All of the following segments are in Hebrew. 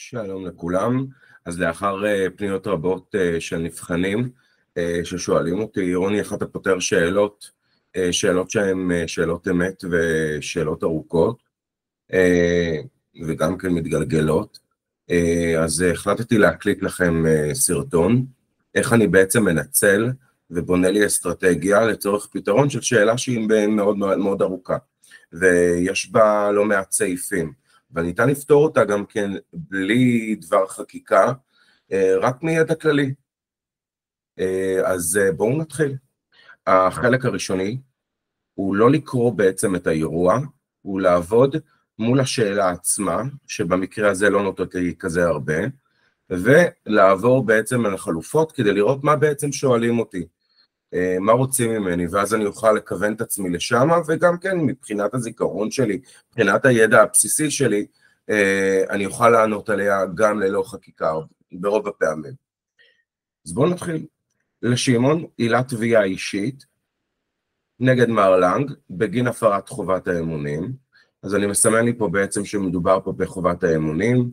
שלום לכולם. אז לאחר פניות רבות של נבחנים ששואלים אותי, רוני, איך אתה פותר שאלות שהן שאלות אמת ושאלות ארוכות וגם כן מתגלגלות, אז החלטתי להקליט לכם סרטון, איך אני בעצם מנצל ובונה לי אסטרטגיה לצורך פתרון של שאלה שהיא מאוד מאוד ארוכה, ויש בה לא מעט סעיפים. וניתן לפתור אותה גם כן בלי דבר חקיקה, רק מידע כללי. אז בואו נתחיל. החלק הראשוני הוא לא לקרוא בעצם את האירוע, הוא לעבוד מול השאלה עצמה, שבמקרה הזה לא נותנת לי כזה הרבה, ולעבור בעצם על החלופות כדי לראות מה בעצם שואלים אותי, מה רוצים ממני, ואז אני אוכל לכוון את עצמי לשם, וגם כן מבחינת הזיכרון שלי, מבחינת הידע הבסיסי שלי, אני אוכל לענות עליה גם ללא חקיקה, ברוב הפעמים. אז בואו נתחיל. לשמעון עילת תביעה אישית נגד מר לנג בגין הפרת חובת האמונים. אז אני מסמן לי פה בעצם שמדובר פה בחובת האמונים,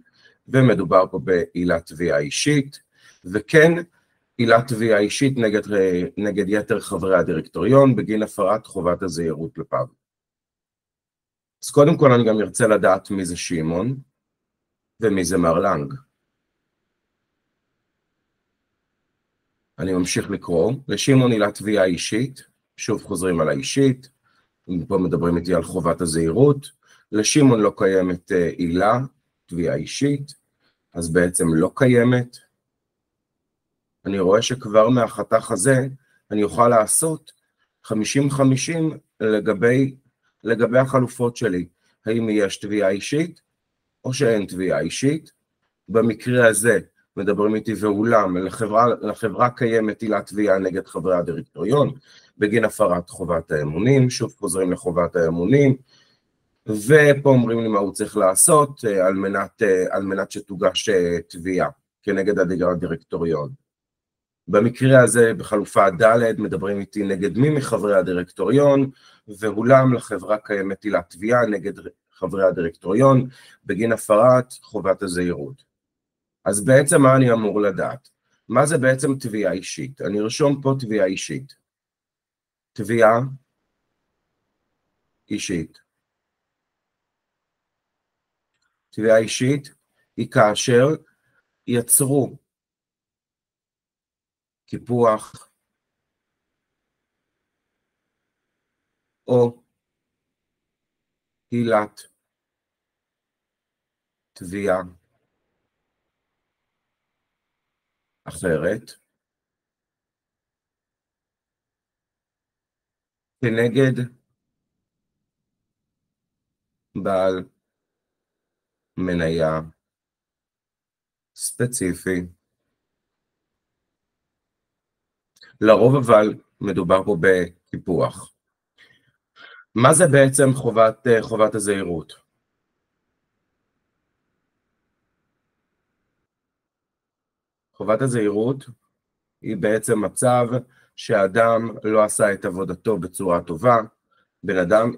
ומדובר פה בעילת תביעה אישית, וכן עילת תביעה אישית נגד יתר חברי הדירקטוריון בגין הפרת חובת הזהירות כלפיו. אז קודם כל אני גם ארצה לדעת מי זה שמעון ומי זה מר לנג. אני ממשיך לקרוא. לשמעון עילת תביעה אישית, שוב חוזרים על האישית, פה מדברים איתי על חובת הזהירות. לשמעון לא קיימת עילה, תביעה אישית, אז בעצם לא קיימת. אני רואה שכבר מהחתך הזה אני אוכל לעשות 50-50 לגבי החלופות שלי. האם יש תביעה אישית או שאין תביעה אישית. במקרה הזה מדברים איתי ואולם לחברה קיימת עילת תביעה נגד חברי הדירקטוריון בגין הפרת חובת האמונים. שוב חוזרים לחובת האמונים, ופה אומרים לי מה הוא צריך לעשות על מנת שתוגש תביעה כנגד הדירקטוריון. במקרה הזה בחלופה ד' מדברים איתי נגד מי מחברי הדירקטוריון, ואולם לחברה קיימת עילת תביעה נגד חברי הדירקטוריון בגין הפרת חובת הזהירות. אז בעצם מה אני אמור לדעת? מה זה בעצם תביעה אישית? אני ארשום פה תביעה אישית. תביעה אישית. תביעה אישית היא כאשר יצרו קיפוח או עילת תביעה אחרת כנגד בעל מניה ספציפי. לרוב אבל מדובר פה בקיפוח. מה זה בעצם חובת הזהירות? חובת הזהירות היא בעצם מצב שהאדם לא עשה את עבודתו בצורה טובה, בן אדם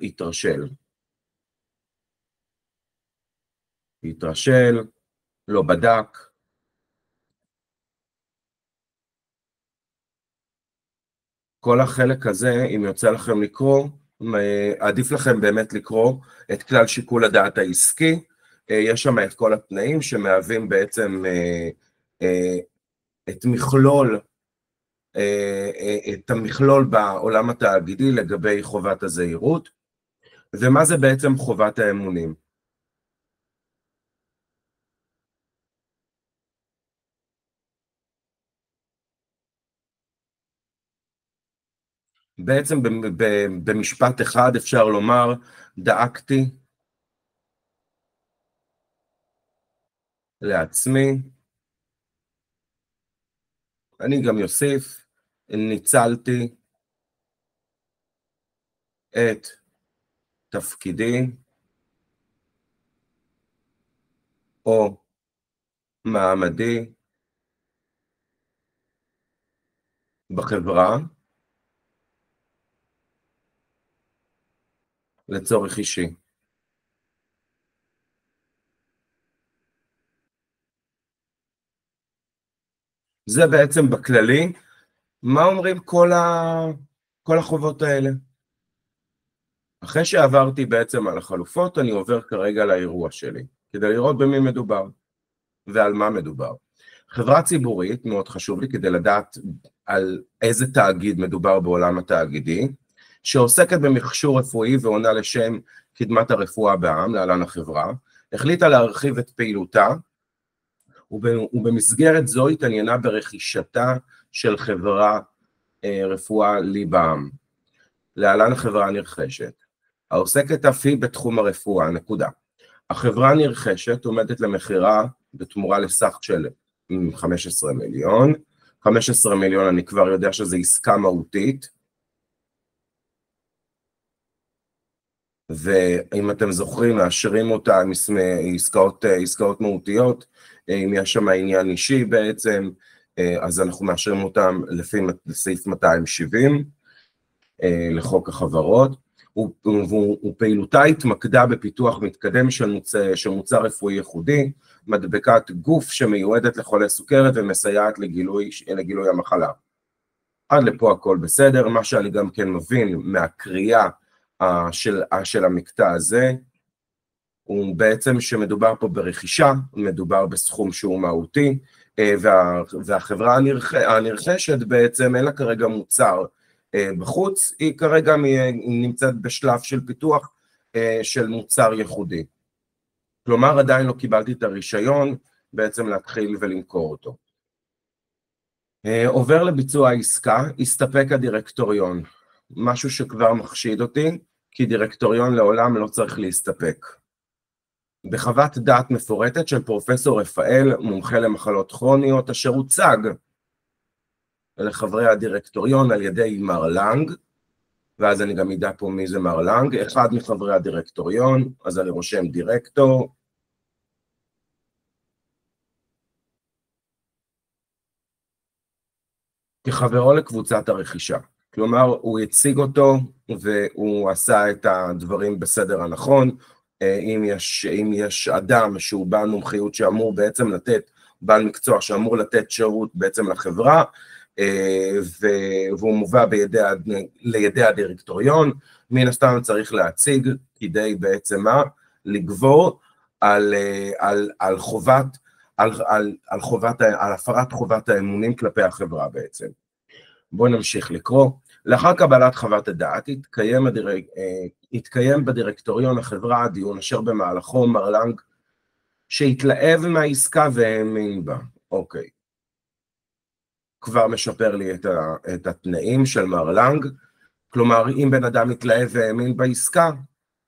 התרשל, לא בדק. כל החלק הזה, אם יוצא לכם לקרוא, עדיף לכם באמת לקרוא את כלל שיקול הדעת העסקי, יש שם את כל התנאים שמהווים בעצם את המכלול בעולם התאגידי לגבי חובת הזהירות. ומה זה בעצם חובת האמונים? בעצם במשפט אחד אפשר לומר, דאגתי לעצמי, אני גם יוסיף, ניצלתי את תפקידי או מעמדי בחברה לצורך אישי. זה בעצם בכללי, מה אומרים כל החובות האלה? אחרי שעברתי בעצם על החלופות, אני עובר כרגע לאירוע שלי, כדי לראות במי מדובר ועל מה מדובר. חברה ציבורית, מאוד חשוב לי כדי לדעת על איזה תאגיד מדובר בעולם התאגידי, שעוסקת במכשור רפואי ועונה לשם קדמת הרפואה בע"מ, להלן החברה, החליטה להרחיב את פעילותה, ובמסגרת זו התעניינה ברכישתה של חברה רפואה לי בע"מ, להלן החברה הנרכשת, העוסקת אף היא בתחום הרפואה, נקודה. החברה הנרכשת עומדת למכירה בתמורה לסך של 15 מיליון, 15 מיליון אני כבר יודע שזו עסקה מהותית, ואם אתם זוכרים, מאשרים אותה עם עסקאות מהותיות, אם יש שם עניין אישי בעצם, אז אנחנו מאשרים אותם לפי סעיף 270 לחוק החברות, ופעילותה התמקדה בפיתוח מתקדם של מוצר רפואי ייחודי, מדבקת גוף שמיועדת לחולי סוכרת ומסייעת לגילוי המחלה. עד לפה הכל בסדר, מה שאני גם כן מבין מהקריאה של המקטע הזה, הוא בעצם שמדובר פה ברכישה, מדובר בסכום שהוא מהותי, והחברה הנרכשת בעצם אין לה כרגע מוצר בחוץ, היא כרגע נמצאת בשלב של פיתוח של מוצר ייחודי. כלומר, עדיין לא קיבלתי את הרישיון בעצם להתחיל ולמכור אותו. עובר לביצוע העסקה, הסתפק הדירקטוריון, משהו שכבר מחשיד אותי, כי דירקטוריון לעולם לא צריך להסתפק. בחוות דעת מפורטת של פרופסור רפאל, מומחה למחלות כרוניות, אשר הוצג לחברי הדירקטוריון על ידי מר לנג, ואז אני גם ידע פה מי זה מר לנג, אחד מחברי הדירקטוריון, אז אני רושם דירקטור, כחברו לקבוצת הרכישה. כלומר, הוא הציג אותו והוא עשה את הדברים בסדר הנכון, אם יש אדם שהוא בעל מומחיות שאמור בעצם לתת, בעל מקצוע שאמור לתת שירות בעצם לחברה, והוא מובא לידי הדירקטוריון, מן הסתם צריך להציג כדי בעצם מה? לגבור על הפרת חובת האמונים כלפי החברה בעצם. בואו נמשיך לקרוא. לאחר קבלת חוות הדעת, התקיים בדירקטוריון החברה דיון אשר במהלכו מר לנג שהתלהב מהעסקה והאמין בה. אוקיי. כבר משפר לי את התנאים של מר לנג, כלומר אם בן אדם התלהב והאמין בעסקה,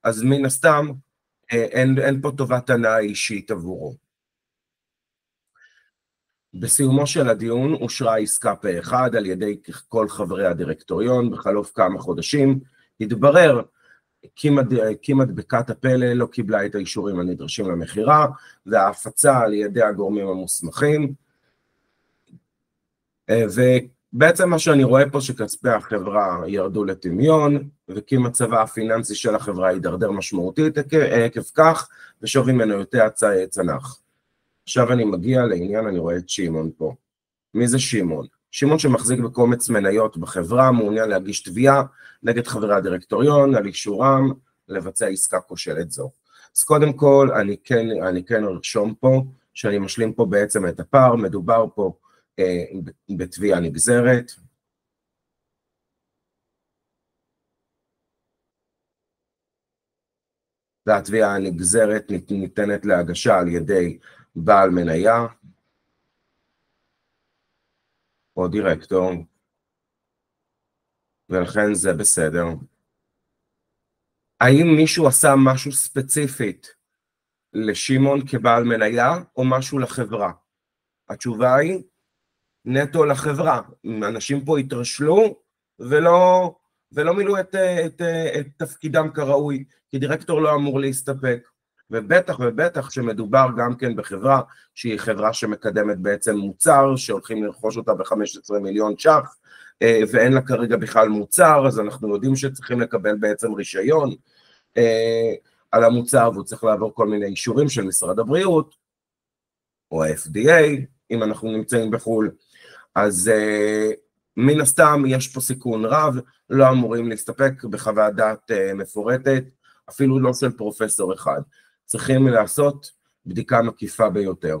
אז מן הסתם אין פה טובת הנאה אישית עבורו. בסיומו של הדיון אושרה העסקה פה אחד על ידי כל חברי הדירקטוריון, בחלוף כמה חודשים התברר כי מדבקת הפלא לא קיבלה את האישורים הנדרשים למכירה, וההפצה על ידי הגורמים המוסמכים, ובעצם מה שאני רואה פה שכספי החברה ירדו לטמיון, וכי מצבה הפיננסי של החברה יידרדר משמעותית עקב כך, ושווי מניותיה צנח. עכשיו אני מגיע לעניין, אני רואה את שמעון פה. מי זה שמעון? שמעון שמחזיק בקומץ מניות בחברה, מעוניין להגיש תביעה נגד חברי הדירקטוריון, על אישורם לבצע עסקה כושלת זו. אז קודם כל, אני כן ארשום פה, שאני משלים פה בעצם את הפער, מדובר פה בתביעה נגזרת. והתביעה הנגזרת ניתנת להגשה על ידי בעל מניה, או דירקטור, ולכן זה בסדר. האם מישהו עשה משהו ספציפית לשמעון כבעל מניה, או משהו לחברה? התשובה היא, נטו לחברה. אנשים פה התרשלו, ולא מילאו את תפקידם כראוי, כי דירקטור לא אמור להסתפק. ובטח שמדובר גם כן בחברה, שהיא חברה שמקדמת בעצם מוצר, שהולכים לרכוש אותה ב-15 מיליון ש"ח, ואין לה כרגע בכלל מוצר, אז אנחנו יודעים שצריכים לקבל בעצם רישיון על המוצר, והוא צריך לעבור כל מיני אישורים של משרד הבריאות, או ה-FDA, אם אנחנו נמצאים בחול. אז מן הסתם יש פה סיכון רב, לא אמורים להסתפק בחוות דעת מפורטת, אפילו לא של פרופסור אחד. צריכים לעשות בדיקה מקיפה ביותר.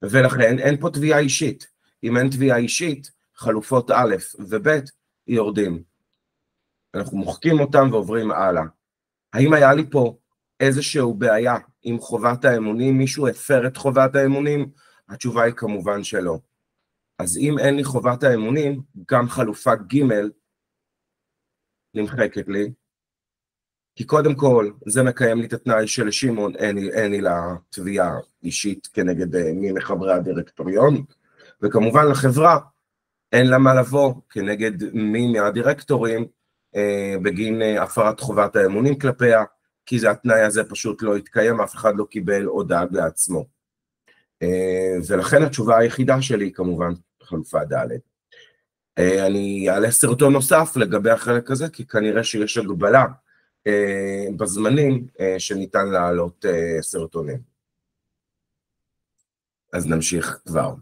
ולכן אין פה תביעה אישית. אם אין תביעה אישית, חלופות א' וב' יורדים. אנחנו מוחקים אותם ועוברים הלאה. האם היה לי פה איזשהו בעיה עם חובת האמונים? מישהו הפר את חובת האמונים? התשובה היא כמובן שלא. אז אם אין לי חובת האמונים, גם חלופה ג' נמחקת לי, כי קודם כל זה מקיים לי את התנאי של שמעון, אין לי לה תביעה אישית כנגד מי מחברי הדירקטוריון, וכמובן לחברה אין לה מה לבוא כנגד מי מהדירקטורים בגין הפרת חובת האמונים כלפיה, כי זה התנאי הזה פשוט לא התקיים, אף אחד לא קיבל או דאג לעצמו. ולכן התשובה היחידה שלי כמובן חלופה ד'. אני אעלה סרטון נוסף לגבי החלק הזה, כי כנראה שיש הגבלה בזמנים שניתן להעלות סרטונים. אז נמשיך כבר.